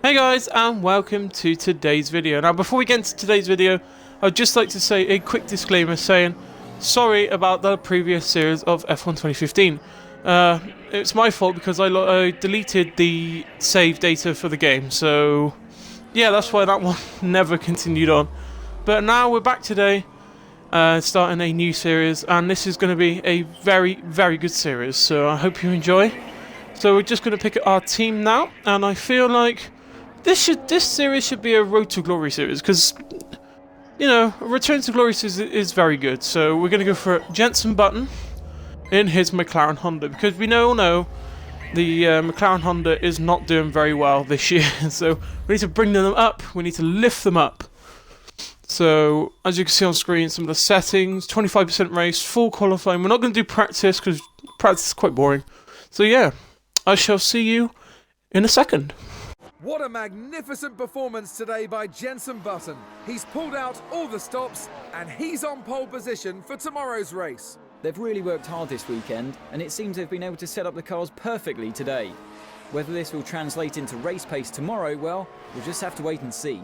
Hey guys, and welcome to today's video. Now before we get into today's video, I'd just like to say a quick disclaimer saying sorry about the previous series of F1 2015. It's my fault because I deleted the save data for the game, so yeah, that's why that one never continued on. But now we're back today, starting a new series, and this is going to be a very, very good series, so I hope you enjoy. So we're just going to pick our team now, and I feel like this series should be a Road to Glory series, because, you know, Return to Glory is very good. So we're going to go for Jenson Button in his McLaren Honda, because we all know the McLaren Honda is not doing very well this year. So we need to bring them up, we need to lift them up. So as you can see on screen, some of the settings: 25% race, full qualifying. We're not going to do practice because practice is quite boring. So yeah, I shall see you in a second. What a magnificent performance today by Jenson Button. He's pulled out all the stops and he's on pole position for tomorrow's race. They've really worked hard this weekend, and it seems they've been able to set up the cars perfectly today. Whether this will translate into race pace tomorrow, well, we'll just have to wait and see.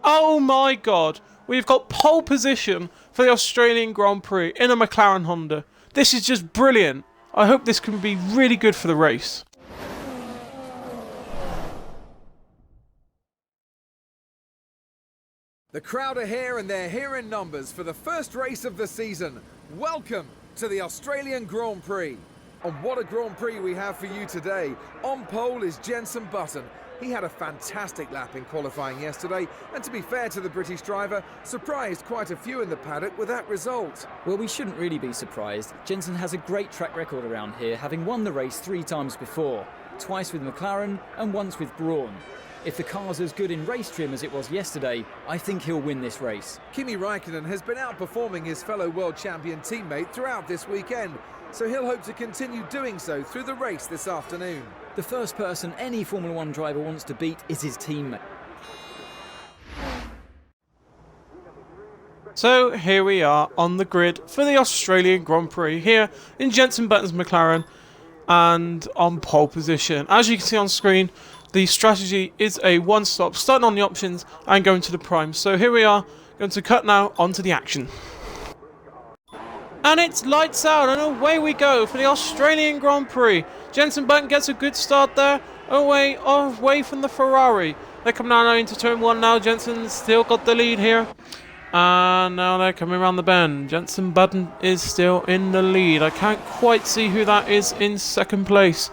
Oh my god, we've got pole position for the Australian Grand Prix in a McLaren Honda. This is just brilliant. I hope this can be really good for the race. The crowd are here, and they're here in numbers for the first race of the season. Welcome to the Australian Grand Prix. And what a Grand Prix we have for you today. On pole is Jenson Button. He had a fantastic lap in qualifying yesterday, and to be fair to the British driver, surprised quite a few in the paddock with that result. Well, we shouldn't really be surprised. Jenson has a great track record around here, having won the race 3 times before. Twice with McLaren and once with Brawn. If the car's as good in race trim as it was yesterday, I think he'll win this race. Kimi Raikkonen has been outperforming his fellow world champion teammate throughout this weekend, so he'll hope to continue doing so through the race this afternoon. The first person any Formula 1 driver wants to beat is his teammate. So here we are on the grid for the Australian Grand Prix here in Jenson Button's McLaren and on pole position. As you can see on screen, the strategy is a one-stop, starting on the options and going to the primes. So here we are, going to cut now onto the action. And it's lights out, and away we go for the Australian Grand Prix. Jenson Button gets a good start there, away from the Ferrari. They're coming down into turn 1 now. Jenson's still got the lead here. And now they're coming around the bend. Jenson Button is still in the lead. I can't quite see who that is in second place.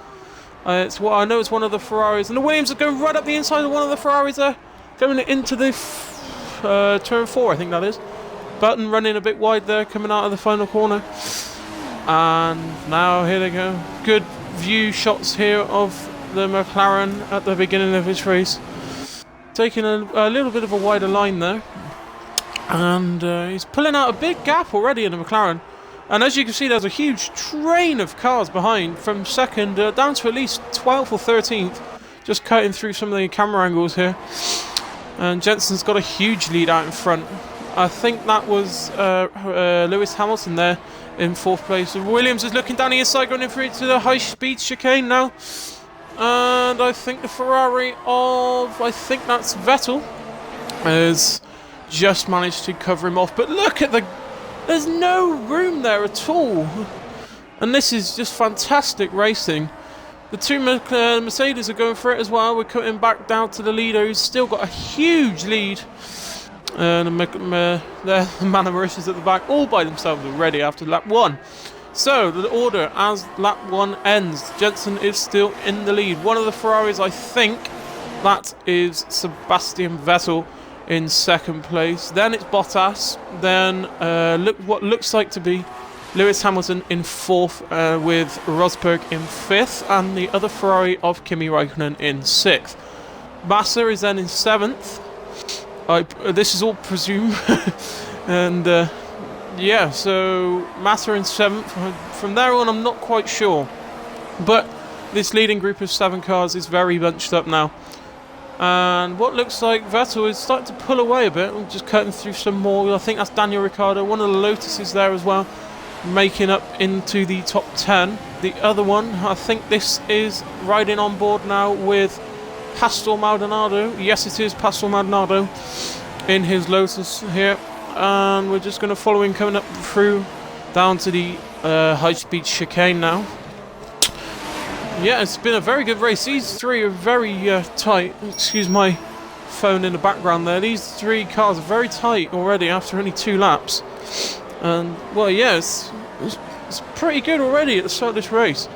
I know it's one of the Ferraris, and the Williams are going right up the inside of one of the Ferraris there, coming into the turn 4, I think that is. Button running a bit wide there, coming out of the final corner. And now here they go. Good view shots here of the McLaren at the beginning of this race. Taking a little bit of a wider line there. And he's pulling out a big gap already in the McLaren. And as you can see, there's a huge train of cars behind from second down to at least 12th or 13th. Just cutting through some of the camera angles here. And Jenson's got a huge lead out in front. I think that was Lewis Hamilton there in 4th place. Williams is looking down the inside, going in for it to the high-speed chicane now. And I think the Ferrari of, I think that's Vettel, has just managed to cover him off. But look at there's no room there at all. And this is just fantastic racing. The two Mercedes are going for it as well. We're cutting back down to the leader, who's still got a huge lead. And the Man of Mauritius at the back, all by themselves already after lap 1. So, the order as lap 1 ends. Jenson is still in the lead. One of the Ferraris, I think, that is Sebastian Vettel in second place. Then it's Bottas. Then what looks like to be Lewis Hamilton in 4th, with Rosberg in 5th, and the other Ferrari of Kimi Raikkonen in 6th. Massa is then in 7th. This is all presumed. And yeah, so Massa in 7th. From there on, I'm not quite sure. But this leading group of 7 cars is very bunched up now. And what looks like Vettel is starting to pull away a bit. I'm just cutting through some more. I think that's Daniel Ricciardo. One of the Lotuses there as well, making up into the top 10. The other one, I think this is riding on board now with Pastor Maldonado. Yes, it is Pastor Maldonado in his Lotus here. And we're just going to follow him coming up through down to the high-speed chicane now. Yeah, it's been a very good race. These three are very tight. Excuse my phone in the background there. These three cars are very tight already after only 2 laps. And, well, yeah, it's pretty good already at the start of this race.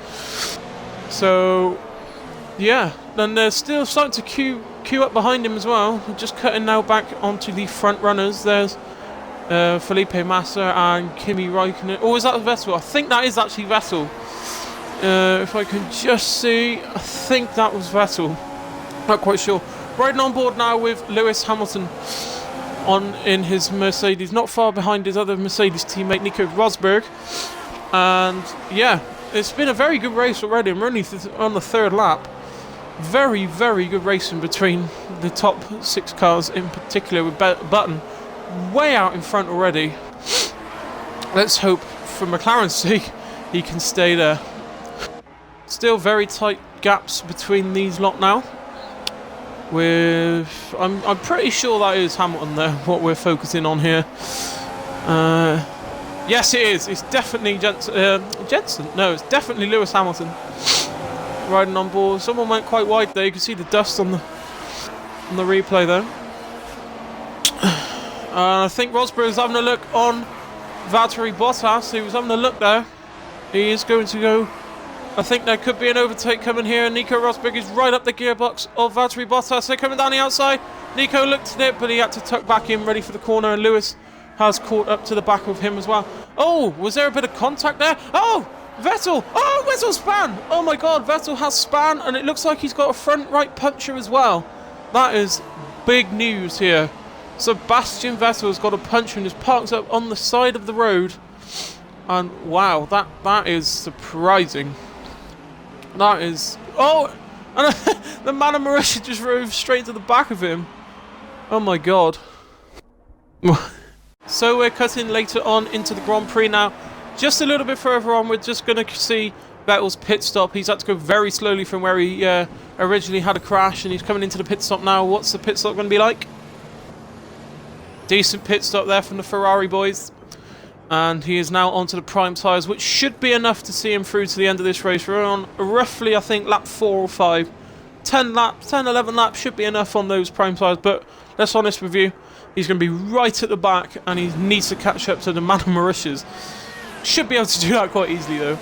So, yeah. And they're still starting to queue up behind him as well. Just cutting now back onto the front runners. There's Felipe Massa and Kimi Raikkonen. Oh, is that Vettel? I think that is actually Vettel. If I can just see, I think that was Vettel. Not quite sure. Riding on board now with Lewis Hamilton in his Mercedes, not far behind his other Mercedes teammate Nico Rosberg. And yeah, it's been a very good race already. I'm only on the 3rd lap. Very, very good racing between the top 6 cars, in particular with Button way out in front already. Let's hope, for McLaren's sake, he can stay there. Still very tight gaps between these lot now. I'm pretty sure that is Hamilton there, what we're focusing on here. Yes, it is. It's definitely Jenson. No, it's definitely Lewis Hamilton riding on board. Someone went quite wide there. You can see the dust on the replay there. I think Rosberg's having a look on Valtteri Bottas. He was having a look there. He is going to go. I think there could be an overtake coming here. Nico Rosberg is right up the gearbox of Valtteri Bottas. They're coming down the outside. Nico looked at it, but he had to tuck back in, ready for the corner. And Lewis has caught up to the back of him as well. Oh, was there a bit of contact there? Oh, Vettel. Oh, Vettel span. Oh my God, Vettel has span, and it looks like he's got a front right puncher as well. That is big news here. Sebastian Vettel has got a puncher and is parked up on the side of the road. And wow, that is surprising. That is... Oh! And the man of Marisha just drove straight to the back of him. Oh my God. So we're cutting later on into the Grand Prix now. Just a little bit further on, we're just going to see Vettel's pit stop. He's had to go very slowly from where he originally had a crash, and he's coming into the pit stop now. What's the pit stop going to be like? Decent pit stop there from the Ferrari boys. And he is now onto the prime tyres, which should be enough to see him through to the end of this race. We're on roughly, I think, lap 4 or 5. 10, 11 laps should be enough on those prime tyres. But let's be honest with you, he's going to be right at the back, and he needs to catch up to the man of Mauritius. Should be able to do that quite easily, though.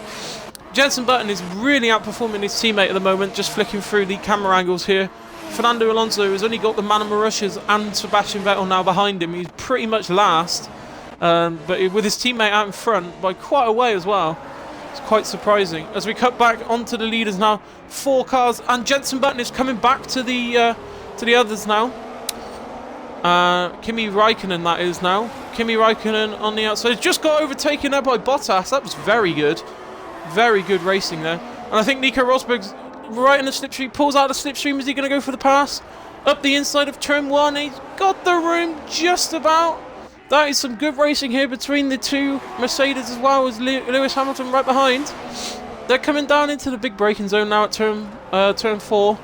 Jenson Button is really outperforming his teammate at the moment, just flicking through the camera angles here. Fernando Alonso has only got the man of Mauritius and Sebastian Vettel now behind him. He's pretty much last. But with his teammate out in front by quite a way as well. It's quite surprising. As we cut back onto the leaders now, 4 cars, and Jenson Button is coming back to the others now. Kimi Raikkonen, that is now. Kimi Raikkonen on the outside. Just got overtaken there by Bottas. That was very good. Very good racing there. And I think Nico Rosberg's right in the slipstream. Pulls out the slipstream. Is he going to go for the pass? Up the inside of turn 1. He's got the room just about. That is some good racing here between the 2 Mercedes, as well as Lewis Hamilton right behind. They're coming down into the big braking zone now at turn 4.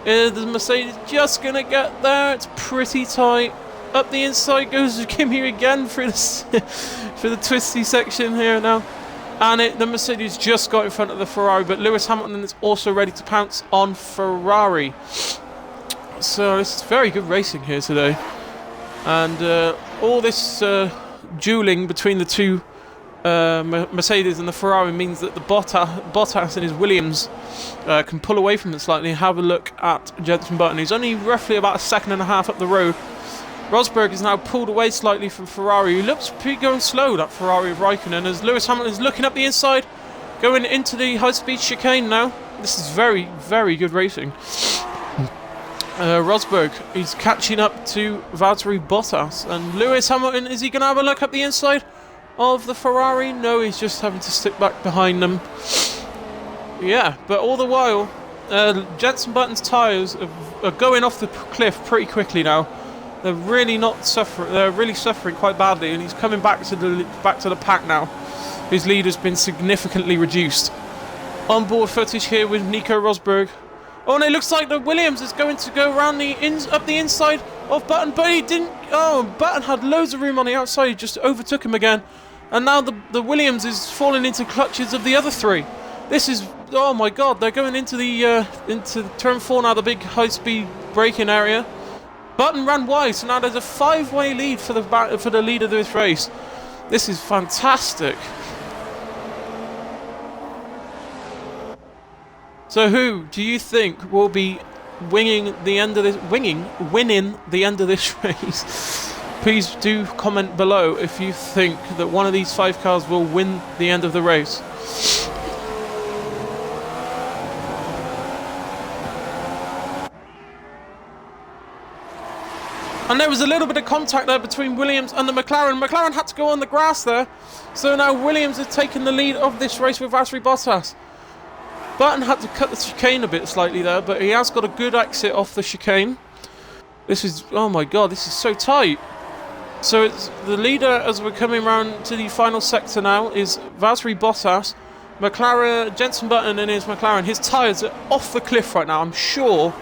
The Mercedes just going to get there. It's pretty tight. Up the inside goes Kimi again through the twisty section here now. And the Mercedes just got in front of the Ferrari, but Lewis Hamilton is also ready to pounce on Ferrari. So this is very good racing here today. And all this dueling between the 2 Mercedes and the Ferrari means that the Bottas and his Williams can pull away from it slightly and have a look at Jenson Button. He's only roughly about 1.5 seconds up the road. Rosberg is now pulled away slightly from Ferrari. He looks pretty going slow, that Ferrari of Raikkonen, as Lewis Hamilton is looking up the inside, going into the high-speed chicane now. This is very, very good racing. Rosberg, he's catching up to Valtteri Bottas. And Lewis Hamilton, is he going to have a look up the inside of the Ferrari? No, he's just having to stick back behind them. Yeah, but all the while, Jenson Button's tyres are going off the cliff pretty quickly now. They're really not suffering. They're really suffering quite badly, and he's coming back to the pack now. His lead has been significantly reduced. Onboard footage here with Nico Rosberg Oh, and it looks like the Williams is going to go around up the inside of Button, but he didn't. Oh, Button had loads of room on the outside. He just overtook him again. And now the Williams is falling into clutches of the other three. This is, oh my God, they're going into turn 4 now, the big high-speed braking area. Button ran wide, so now there's a 5-way lead for the lead of this race. This is fantastic. So who do you think will be winning the end of this race? Please do comment below if you think that one of these 5 cars will win the end of the race. And there was a little bit of contact there between Williams and the McLaren. McLaren had to go on the grass there. So now Williams has taken the lead of this race with Valtteri Bottas. Button had to cut the chicane a bit slightly there, but he has got a good exit off the chicane. This is, oh my God, this is so tight. So it's the leader as we're coming around to the final sector now is Valtteri Bottas. McLaren, Jenson Button in his McLaren. His tyres are off the cliff right now. I'm sure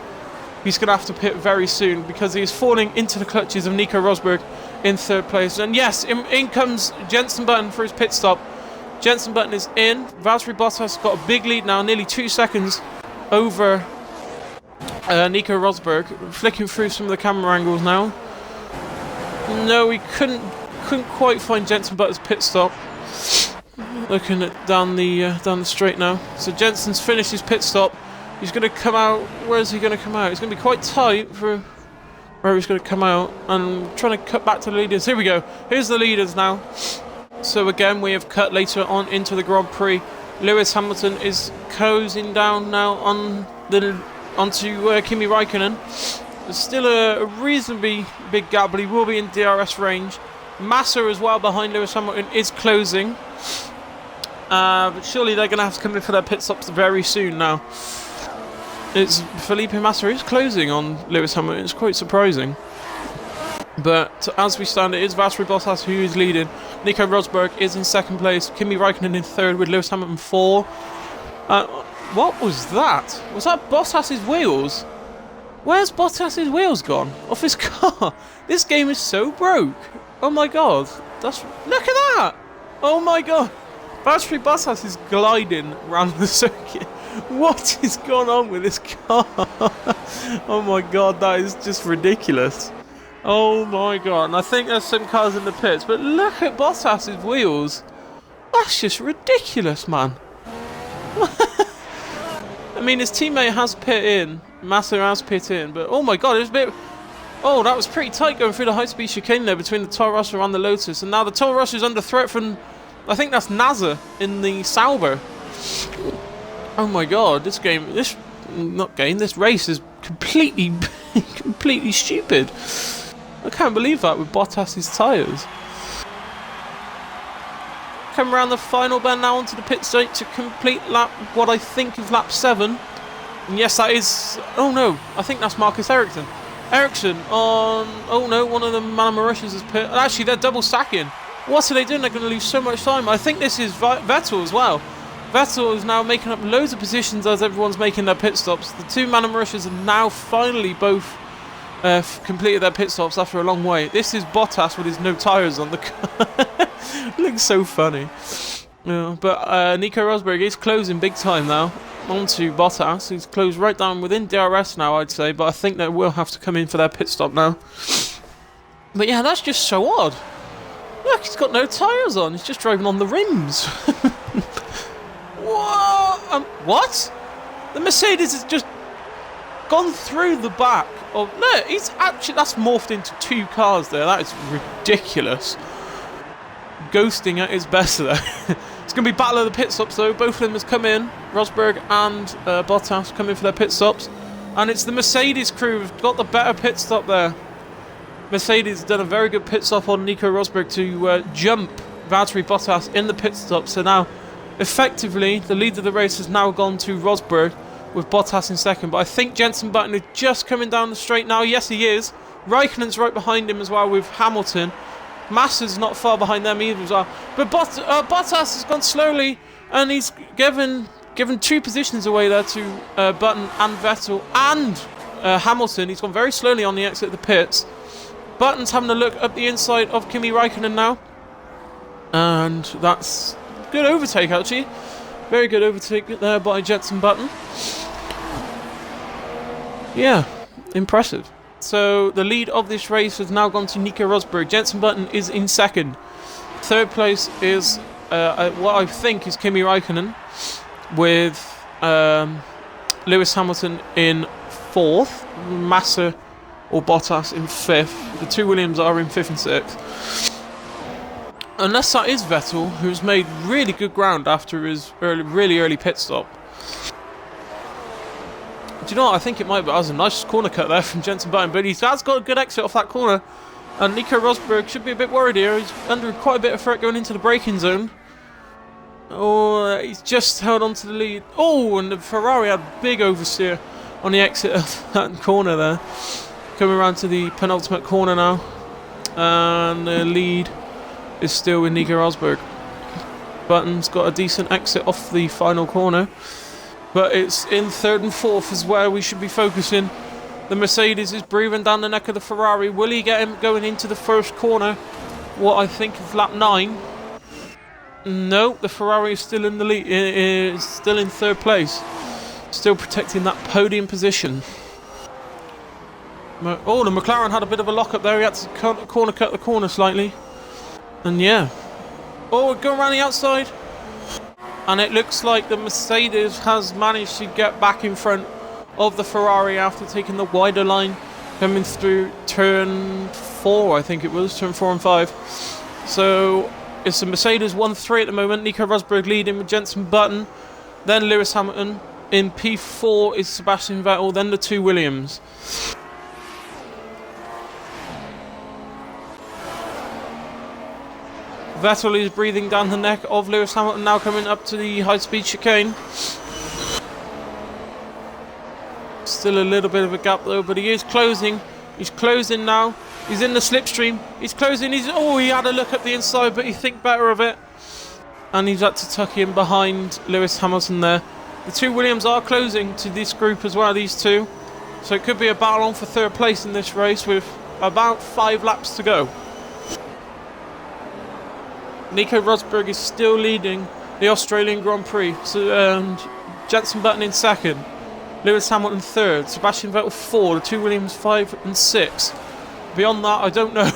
he's going to have to pit very soon because he is falling into the clutches of Nico Rosberg in 3rd place. And yes, in comes Jenson Button for his pit stop. Jenson Button is in. Valtteri Bottas got a big lead now, nearly 2 seconds over Nico Rosberg. Flicking through some of the camera angles now. No, we couldn't quite find Jenson Button's pit stop. Looking at down the straight now. So Jenson's finished his pit stop. He's going to come out. Where is he going to come out? It's going to be quite tight for where he's going to come out. And trying to cut back to the leaders. Here we go. Here's the leaders now. So again, we have cut later on into the Grand Prix. Lewis Hamilton is closing down now onto Kimi Raikkonen. There's still a reasonably big gap, but he will be in DRS range. Massa as well behind Lewis Hamilton is closing. But surely they're going to have to come in for their pit stops very soon now. It's Felipe Massa is closing on Lewis Hamilton. It's quite surprising. But as we stand, it is Valtteri Bottas who is leading. Nico Rosberg is in 2nd place. Kimi Raikkonen in 3rd with Lewis Hamilton 4. What was that? Was that Bottas's wheels? Where's Bottas's wheels gone? Off his car? This game is so broke. Oh my God. Look at that. Oh my God. Valtteri Bottas is gliding around the circuit. What is going on with this car? Oh my God, that is just ridiculous. Oh my God, and I think there's some cars in the pits, but look at Bottas's wheels. That's just ridiculous, man. I mean, his teammate has pit in, Massa has pit in, but oh my God, it's a bit... Oh, that was pretty tight going through the high-speed chicane there between the Toro Rosso and the Lotus, and now the Toro Rosso is under threat from, I think that's NASA in the Sauber. Oh my God, this race is completely stupid. I can't believe that with Bottas's tyres. Come around the final bend now onto the pit straight to complete lap, what I think is lap 7. And yes, that is... Oh no, I think that's Marcus Ericsson. Ericsson on... Oh no, one of the Malamarushes is pit. Actually, they're double stacking. What are they doing? They're going to lose so much time. I think this is Vettel as well. Vettel is now making up loads of positions as everyone's making their pit stops. The 2 Malamarushes are now finally both completed their pit stops after a long wait. This is Bottas with his no tyres on the car. Looks so funny. Yeah, but Nico Rosberg is closing big time now onto Bottas. He's closed right down within DRS now, I'd say, but I think they will have to come in for their pit stop now. But yeah, that's just so odd. Look, he's got no tyres on. He's just driving on the rims. Whoa! What? The Mercedes has just gone through the back of... Look, he's actually... That's morphed into 2 cars there. That is ridiculous. Ghosting at its best there. It's going to be battle of the pit stops though. Both of them has come in. Rosberg and Bottas come in for their pit stops. And it's the Mercedes crew who've got the better pit stop there. Mercedes done a very good pit stop on Nico Rosberg to jump Valtteri Bottas in the pit stop. So now, effectively, the lead of the race has now gone to Rosberg with Bottas in 2nd. But I think Jenson Button is just coming down the straight now. Yes, he is. Raikkonen's right behind him as well with Hamilton. Massa's not far behind them either as well. But Bottas has gone slowly and he's given given 2 positions away there to Button and Vettel and Hamilton. He's gone very slowly on the exit of the pits. Button's having a look up the inside of Kimi Räikkönen now. And that's good overtake, actually. Very good overtake there by Jenson Button. Yeah, impressive. So the lead of this race has now gone to Nico Rosberg. Jenson Button is in second. Third place is what I think is Kimi Räikkönen, with Lewis Hamilton in fourth, Massa or Bottas in fifth. The 2 Williams are in fifth and sixth. Unless that is Vettel, who's made really good ground after his really early pit stop. Do you know what? I think it might be. That was a nice corner cut there from Jenson Button, but he has got a good exit off that corner. And Nico Rosberg should be a bit worried here. He's under quite a bit of threat going into the braking zone. Oh, he's just held on to the lead. Oh, and the Ferrari had a big oversteer on the exit of that corner there. Coming around to the penultimate corner now. And the lead is still with Nico Rosberg. Button's got a decent exit off the final corner. But it's in third and fourth is where we should be focusing. The Mercedes is breathing down the neck of the Ferrari. Will he get him going into the first corner? What I think is lap 9. No, the Ferrari is still in the lead. Is still in third place. Still protecting that podium position. Oh, the McLaren had a bit of a lock up there. He had to corner cut the corner slightly. And yeah. Oh, we're going around the outside. And it looks like the Mercedes has managed to get back in front of the Ferrari after taking the wider line, coming through turn 4, I think it was, turn 4 and 5. So it's the Mercedes 1-3 at the moment. Nico Rosberg leading with Jenson Button, then Lewis Hamilton. In P4 is Sebastian Vettel, then the 2 Williams. Vettel is breathing down the neck of Lewis Hamilton, now coming up to the high-speed chicane. Still a little bit of a gap though, but he is closing. He's closing now. He's in the slipstream. He's closing. He had a look at the inside, but he think better of it. And he's had to tuck in behind Lewis Hamilton there. The 2 Williams are closing to this group as well, these two. So it could be a battle on for third place in this race with about 5 laps to go. Nico Rosberg is still leading the Australian Grand Prix. So Jenson Button in second. Lewis Hamilton third. Sebastian Vettel 4. The 2 Williams 5 and 6. Beyond that, I don't know.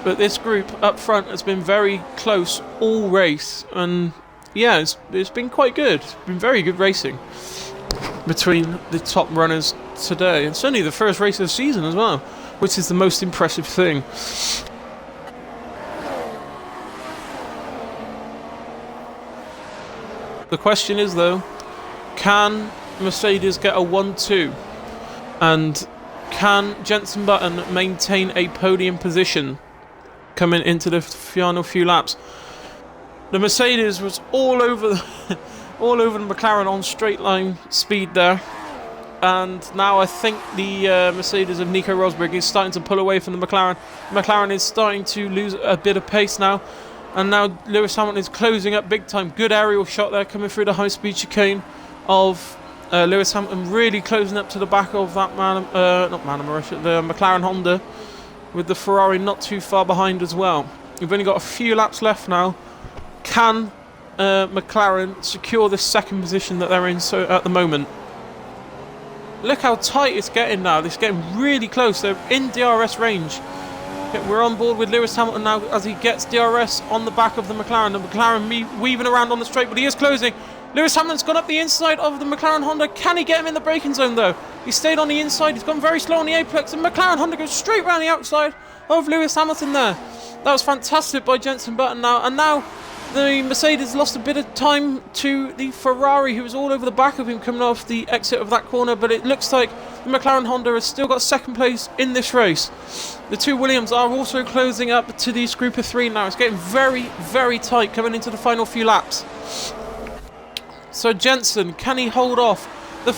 But this group up front has been very close all race. And yeah, it's been quite good. It's been very good racing between the top runners today. It's only the first race of the season as well, which is the most impressive thing. The question is though, can Mercedes get a 1-2? And can Jenson Button maintain a podium position coming into the final few laps? The Mercedes was all over the McLaren on straight line speed there. And now I think the Mercedes of Nico Rosberg is starting to pull away from the McLaren. McLaren is starting to lose a bit of pace now. And now Lewis Hamilton is closing up big time. Good aerial shot there coming through the high-speed chicane of Lewis Hamilton, really closing up to the back of that the McLaren Honda, with the Ferrari not too far behind as well. We've only got a few laps left now. Can McLaren secure this second position that they're in at the moment? Look how tight it's getting now. It's getting really close. They're in DRS range. We're on board with Lewis Hamilton now as he gets DRS on the back of the McLaren. The McLaren weaving around on the straight, but he is closing. Lewis Hamilton's gone up the inside of the McLaren Honda. Can he get him in the braking zone though? He stayed on the inside. He's gone very slow on the apex. And McLaren Honda goes straight around the outside of Lewis Hamilton there. That was fantastic by Jenson Button now. And now the Mercedes lost a bit of time to the Ferrari, who was all over the back of him coming off the exit of that corner. But it looks like the McLaren Honda has still got second place in this race. The 2 Williams are also closing up to this group of 3 now. It's getting very, very tight coming into the final few laps. So Jenson, can he hold off the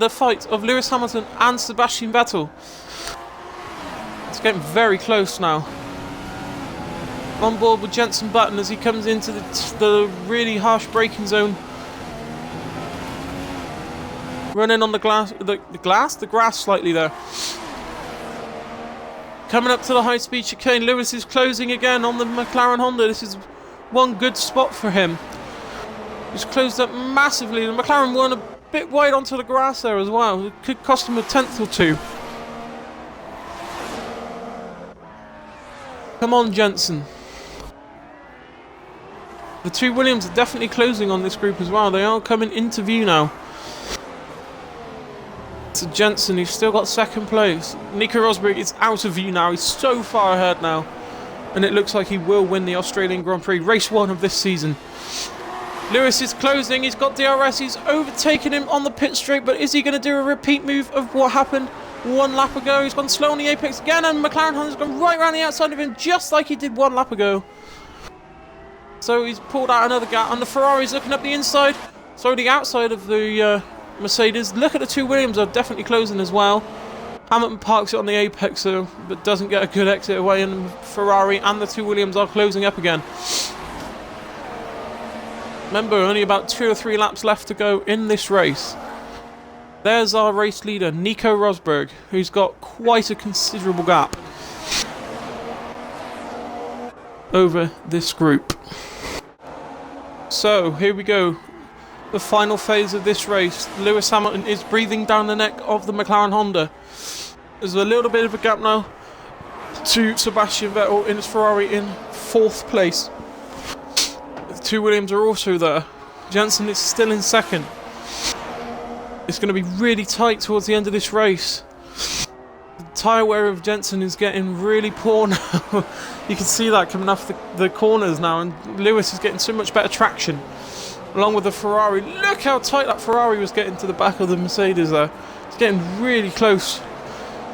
fight of Lewis Hamilton and Sebastian Vettel? It's getting very close now. on board with Jenson Button as he comes into the really harsh braking zone. Running on the grass slightly there. Coming up to the high-speed chicane, Lewis is closing again on the McLaren Honda. This is one good spot for him. He's closed up massively. The McLaren won a bit wide onto the grass there as well. It could cost him a tenth or two. Come on, Jenson. The two Williams are definitely closing on this group as well. They are coming into view now. So Jenson, he's still got second place. Nico Rosberg is out of view now. He's so far ahead now. And it looks like he will win the Australian Grand Prix, race 1 of this season. Lewis is closing. He's got DRS. He's overtaken him on the pit straight. But is he going to do a repeat move of what happened 1 lap ago? He's gone slow on the apex again. And McLaren Honda's gone right around the outside of him, just like he did 1 lap ago. So he's pulled out another gap. And the Ferrari's looking up the inside. So the outside of the Mercedes. Look at the two Williams are definitely closing as well. Hamilton parks it on the apex, but doesn't get a good exit away, and Ferrari and the two Williams are closing up again. Remember, only about 2 or 3 laps left to go in this race. There's our race leader, Nico Rosberg, who's got quite a considerable gap over this group. So, here we go. The final phase of this race. Lewis Hamilton is breathing down the neck of the McLaren Honda. There's a little bit of a gap now to Sebastian Vettel in his Ferrari in 4th place. The two Williams are also there. Jenson is still in 2nd. It's going to be really tight towards the end of this race. The tyre wear of Jenson is getting really poor now. You can see that coming off the corners now, and Lewis is getting so much better traction. Along with the Ferrari. Look how tight that Ferrari was getting to the back of the Mercedes there. It's getting really close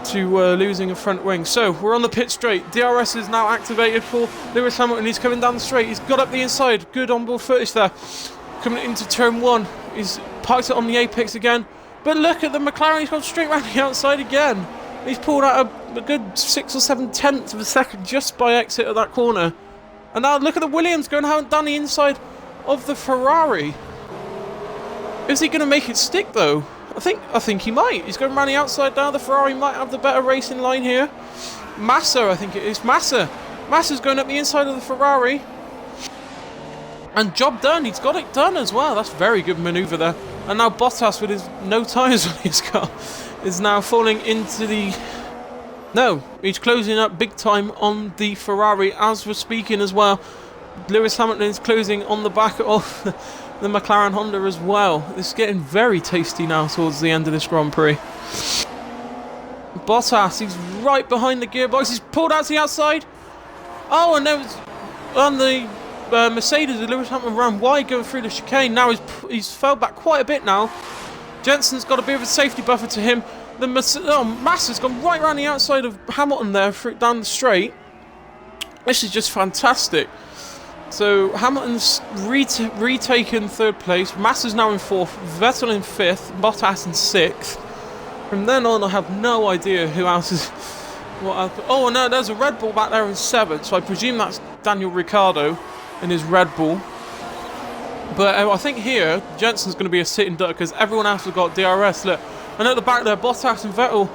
to losing a front wing. So, we're on the pit straight. DRS is now activated for Lewis Hamilton. He's coming down the straight. He's got up the inside. Good onboard footage there. Coming into turn 1. He's parked it on the apex again. But look at the McLaren. He's gone straight round the outside again. He's pulled out a good 6 or 7 tenths of a second just by exit of that corner. And now look at the Williams going down the inside of the Ferrari. Is he going to make it stick though? I think he might. He's going around the outside now. The Ferrari might have the better racing line here. Massa, I think it is. Massa's going up the inside of the Ferrari. And job done. He's got it done as well. That's very good manoeuvre there. And now Bottas, with his no tyres on his car, is now falling into the... No, he's closing up big time on the Ferrari as we're speaking as well. Lewis Hamilton is closing on the back of the McLaren Honda as well. It's getting very tasty now towards the end of this Grand Prix. Bottas, he's right behind the gearbox. He's pulled out to the outside. Oh, and there was on the Mercedes, Lewis Hamilton ran wide going through the chicane. Now he's fell back quite a bit now. Jenson's got a bit of a safety buffer to him. Massa's gone right around the outside of Hamilton there down the straight. This is just fantastic. So Hamilton's retaken 3rd place. Massa's now in 4th. Vettel in 5th. Bottas in 6th. From then on, I have no idea who else is... Oh no, there's a Red Bull back there in 7th. So I presume that's Daniel Ricciardo in his Red Bull. But I think here, Jenson's going to be a sitting duck because everyone else has got DRS. Look, and at the back there, Bottas and Vettel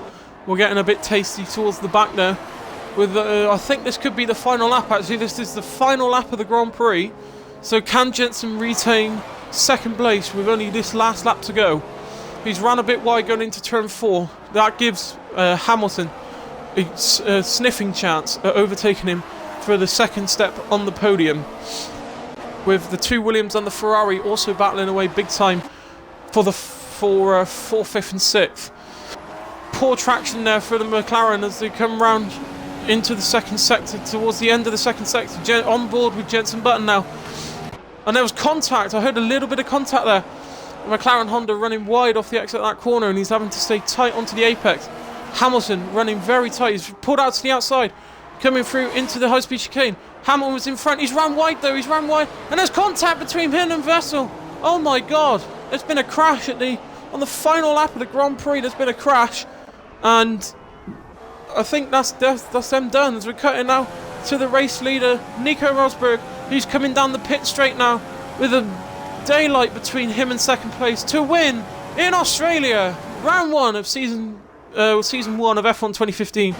were getting a bit tasty towards the back there. With I think this could be the final lap. Actually, this is the final lap of the Grand Prix. So can Jenson retain 2nd place with only this last lap to go? He's run a bit wide going into turn 4. That gives Hamilton a sniffing chance at overtaking him for the 2nd step on the podium. With the two Williams and the Ferrari also battling away big time for 4th, 5th, and 6th. Poor traction there for the McLaren as they come round into the 2nd sector, towards the end of the 2nd sector. On board with Jenson Button now. And there was contact. I heard a little bit of contact there. The McLaren Honda running wide off the exit of that corner, and he's having to stay tight onto the apex. Hamilton running very tight. He's pulled out to the outside, coming through into the high-speed chicane. Hamilton was in front. He's ran wide though. He's ran wide. And there's contact between him and Vettel. Oh my God. There's been a crash on the final lap of the Grand Prix. There's been a crash. And I think that's them done as we're cutting now to the race leader, Nico Rosberg, who's coming down the pit straight now with a daylight between him and second place to win in Australia. Round 1 of season 1 of F1 2015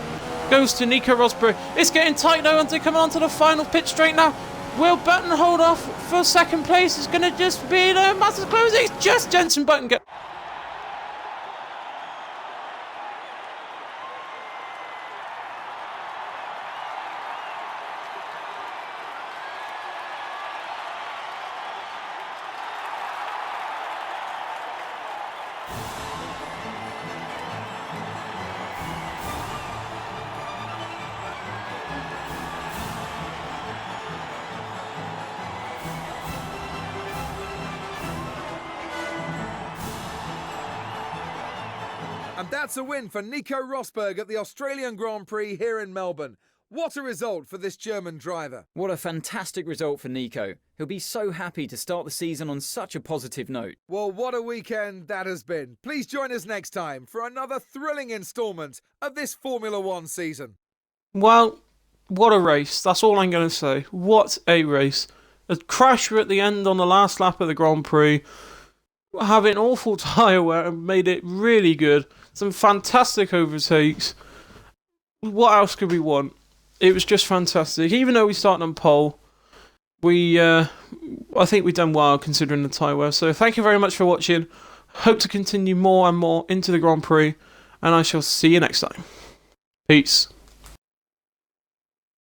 goes to Nico Rosberg. It's getting tight now, and they come on to the final pit straight now. Will Button hold off for second place? It's going to just be the Masters closing. It's just Jenson Button get. And that's a win for Nico Rosberg at the Australian Grand Prix here in Melbourne. What a result for this German driver. What a fantastic result for Nico. He'll be so happy to start the season on such a positive note. Well, what a weekend that has been. Please join us next time for another thrilling instalment of this Formula One season. Well, what a race. That's all I'm going to say. What a race. A crash at the end on the last lap of the Grand Prix. Having awful tyre wear made it really good. Some fantastic overtakes. What else could we want? It was just fantastic. Even though we started on pole, I think we've done well considering the tyre wear. So thank you very much for watching. Hope to continue more and more into the Grand Prix, and I shall see you next time. Peace.